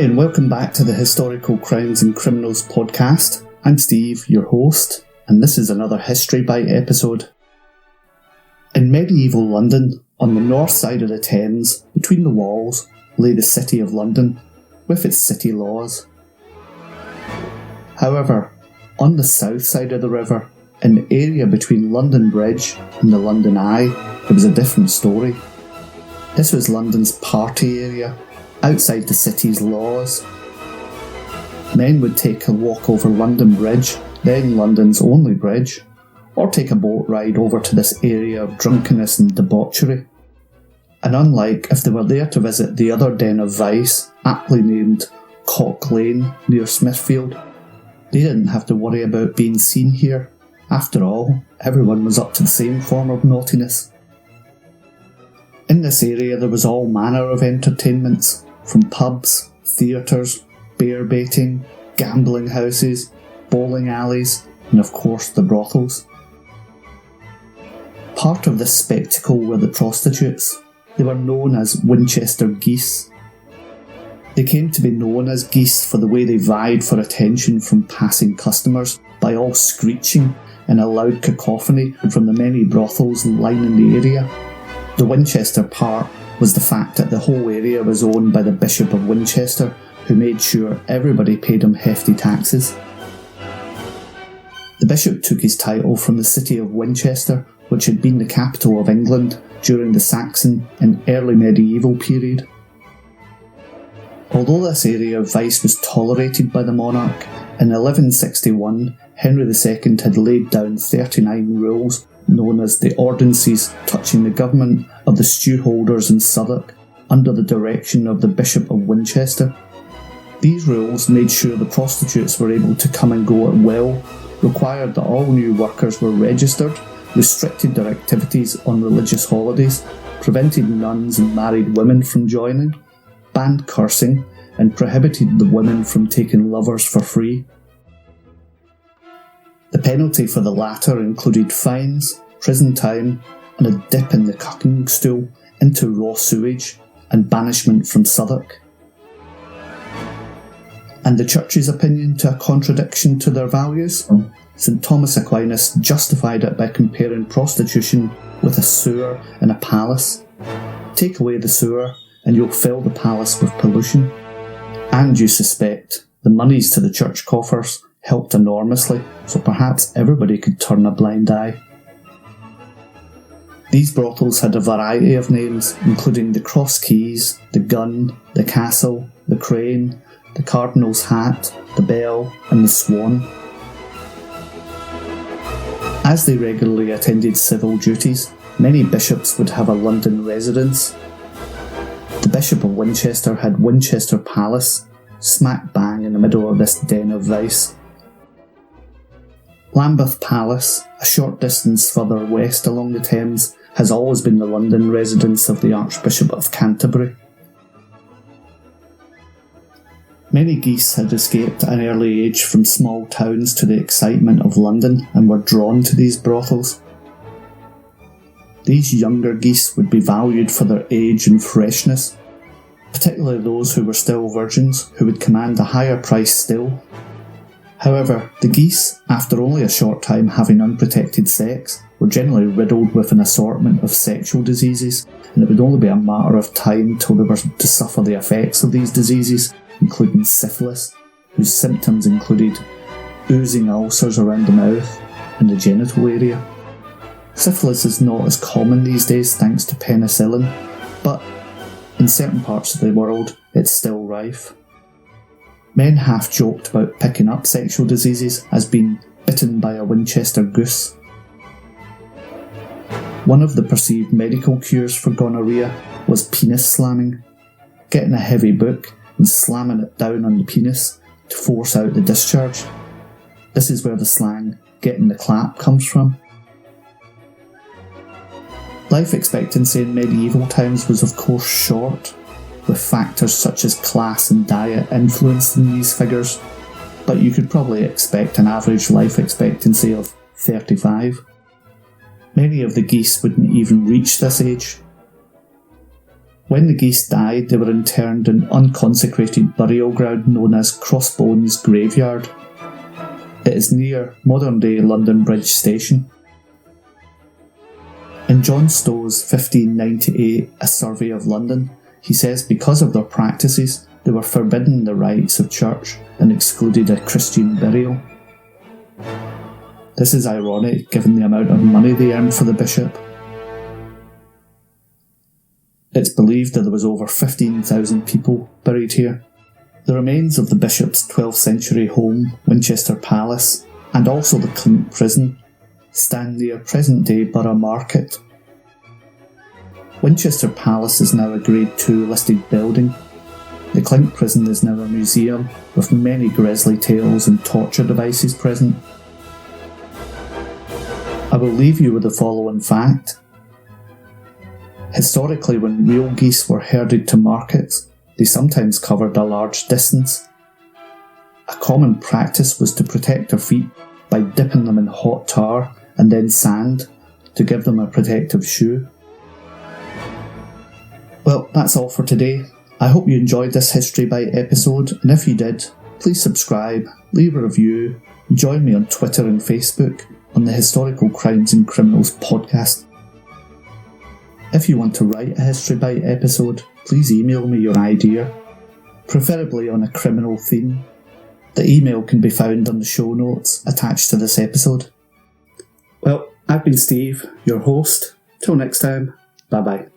Hi and welcome back to the Historical Crimes and Criminals podcast. I'm Steve, your host, and this is another History Bite episode. In medieval London, on the north side of the Thames, between the walls, lay the City of London, with its city laws. However, on the south side of the river, in the area between London Bridge and the London Eye, it was a different story. This was London's party area, outside the city's laws. Men would take a walk over London Bridge, then London's only bridge, or take a boat ride over to this area of drunkenness and debauchery. And unlike if they were there to visit the other den of vice, aptly named Cock Lane near Smithfield, they didn't have to worry about being seen here. After all, everyone was up to the same form of naughtiness. In this area there was all manner of entertainments, from pubs, theatres, bear baiting, gambling houses, bowling alleys, and of course the brothels. Part of this spectacle were the prostitutes. They were known as Winchester Geese. They came to be known as geese for the way they vied for attention from passing customers by all screeching in a loud cacophony from the many brothels lining the area. The Winchester part was the fact that the whole area was owned by the Bishop of Winchester, who made sure everybody paid him hefty taxes. The bishop took his title from the city of Winchester, which had been the capital of England during the Saxon and early medieval period. Although this area of vice was tolerated by the monarch, in 1161 Henry II had laid down 39 rules known as the Ordinances touching the government of the stewholders in Southwark under the direction of the Bishop of Winchester. These rules made sure the prostitutes were able to come and go at will, required that all new workers were registered, restricted their activities on religious holidays, prevented nuns and married women from joining, banned cursing, and prohibited the women from taking lovers for free. The penalty for the latter included fines, prison time, and a dip in the cucking stool into raw sewage, and banishment from Southwark. And the Church's opinion to a contradiction to their values? St Thomas Aquinas justified it by comparing prostitution with a sewer in a palace. Take away the sewer and you'll fill the palace with pollution. And you suspect the monies to the church coffers helped enormously, so perhaps everybody could turn a blind eye. These brothels had a variety of names, including the Cross Keys, the Gun, the Castle, the Crane, the Cardinal's Hat, the Bell, and the Swan. As they regularly attended civil duties, many bishops would have a London residence. The Bishop of Winchester had Winchester Palace, smack bang in the middle of this den of vice. Lambeth Palace, a short distance further west along the Thames, has always been the London residence of the Archbishop of Canterbury. Many geese had escaped at an early age from small towns to the excitement of London and were drawn to these brothels. These younger geese would be valued for their age and freshness, particularly those who were still virgins, who would command a higher price still. However, the geese, after only a short time having unprotected sex, were generally riddled with an assortment of sexual diseases, and it would only be a matter of time till they were to suffer the effects of these diseases, including syphilis, whose symptoms included oozing ulcers around the mouth and the genital area. Syphilis is not as common these days thanks to penicillin, but in certain parts of the world it's still rife. Men half joked about picking up sexual diseases as being bitten by a Winchester goose. One of the perceived medical cures for gonorrhea was penis slamming, getting a heavy book and slamming it down on the penis to force out the discharge. This is where the slang "getting the clap" comes from. Life expectancy in medieval times was of course short, with factors such as class and diet influencing these figures, but you could probably expect an average life expectancy of 35. Many of the geese wouldn't even reach this age. When the geese died, they were interned in unconsecrated burial ground known as Crossbones Graveyard. It is near modern-day London Bridge Station. In John Stow's 1598 A Survey of London, he says because of their practices, they were forbidden the rites of church and excluded a Christian burial. This is ironic given the amount of money they earned for the bishop. It's believed that there was over 15,000 people buried here. The remains of the bishop's 12th century home, Winchester Palace, and also the Clink Prison, stand near present-day Borough Market. Winchester Palace is now a Grade 2 listed building. The Clink Prison is now a museum with many grisly tales and torture devices present. I will leave you with the following fact. Historically, when real geese were herded to markets, they sometimes covered a large distance. A common practice was to protect their feet by dipping them in hot tar and then sand to give them a protective shoe. Well, that's all for today. I hope you enjoyed this History Bite episode, and if you did, please subscribe, leave a review, and join me on Twitter and Facebook on the Historical Crimes and Criminals podcast. If you want to write a History Bite episode, please email me your idea, preferably on a criminal theme. The email can be found on the show notes attached to this episode. Well, I've been Steve, your host. Till next time, bye bye.